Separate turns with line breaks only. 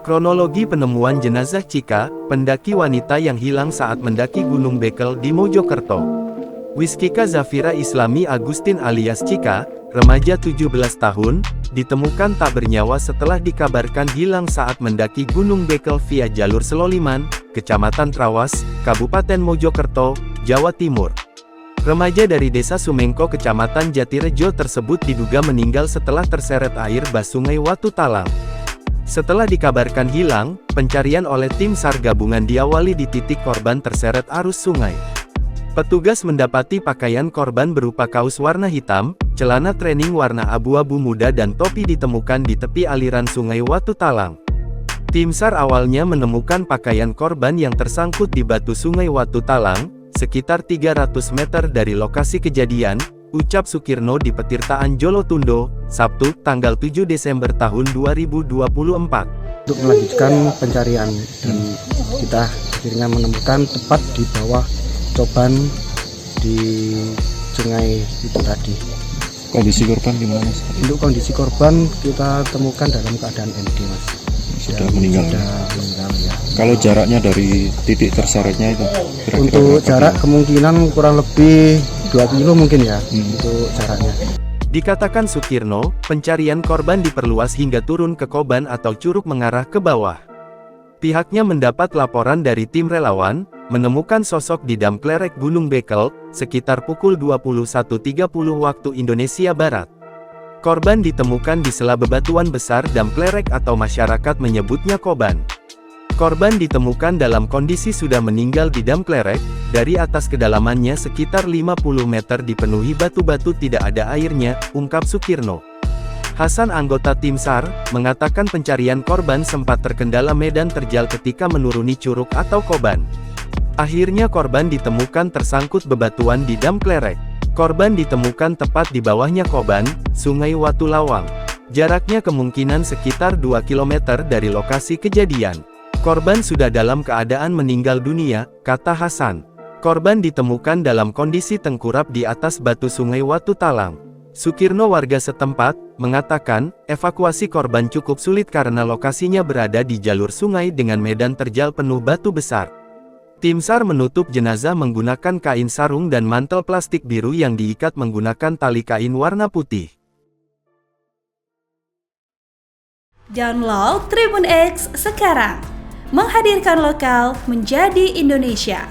Kronologi penemuan jenazah Chika, pendaki wanita yang hilang saat mendaki Gunung Bekel di Mojokerto. Wiskika Zafira Islami Agustin alias Chika, remaja 17 tahun, ditemukan tak bernyawa setelah dikabarkan hilang saat mendaki Gunung Bekel via jalur Seloliman, Kecamatan Trawas, Kabupaten Mojokerto, Jawa Timur. Remaja dari Desa Sumengko Kecamatan Jatirejo tersebut diduga meninggal setelah terseret air bah Sungai Watu Talang. Setelah dikabarkan hilang, pencarian oleh tim SAR gabungan diawali di titik korban terseret arus sungai. Petugas mendapati pakaian korban berupa kaos warna hitam, celana training warna abu-abu muda dan topi ditemukan di tepi aliran Sungai Watu Talang. Tim SAR awalnya menemukan pakaian korban yang tersangkut di batu Sungai Watu Talang, sekitar 300 meter dari lokasi kejadian, ucap Sukirno di Petirtaan Jolotundo, Sabtu, tanggal 7 Desember tahun 2024.
Untuk melanjutkan pencarian, dan kita akhirnya menemukan tepat di bawah coban di sungai itu tadi.
Kondisi korban gimana, Mas?
Untuk kondisi korban kita temukan dalam keadaan MD, Mas.
Sudah meninggal.
Sudah meninggal, ya.
Kalau jaraknya dari titik terseretnya itu? Kira-kira
untuk jarak kemungkinan kurang lebih 2 kilo mungkin ya, untuk jaraknya.
Dikatakan Sukirno, pencarian korban diperluas hingga turun ke Koban atau Curug mengarah ke bawah. Pihaknya mendapat laporan dari tim relawan, menemukan sosok di Dam Klerek Gunung Bekel, sekitar pukul 21.30 waktu Indonesia Barat. Korban ditemukan di sela bebatuan besar Dam Klerek atau masyarakat menyebutnya Koban. Korban ditemukan dalam kondisi sudah meninggal di Dam Klerek, dari atas kedalamannya sekitar 50 meter dipenuhi batu-batu tidak ada airnya, ungkap Sukirno. Hasan anggota tim SAR, mengatakan pencarian korban sempat terkendala medan terjal ketika menuruni curug atau Koban. Akhirnya korban ditemukan tersangkut bebatuan di Dam Klerek. Korban ditemukan tepat di bawahnya Koban, Sungai Watu Lawang. Jaraknya kemungkinan sekitar 2 km dari lokasi kejadian. Korban sudah dalam keadaan meninggal dunia, kata Hasan. Korban ditemukan dalam kondisi tengkurap di atas batu Sungai Watu Talang. Sukirno warga setempat, mengatakan, evakuasi korban cukup sulit karena lokasinya berada di jalur sungai dengan medan terjal penuh batu besar. Tim SAR menutup jenazah menggunakan kain sarung dan mantel plastik biru yang diikat menggunakan tali kain warna putih.
Download Tribun X sekarang, menghadirkan lokal menjadi Indonesia.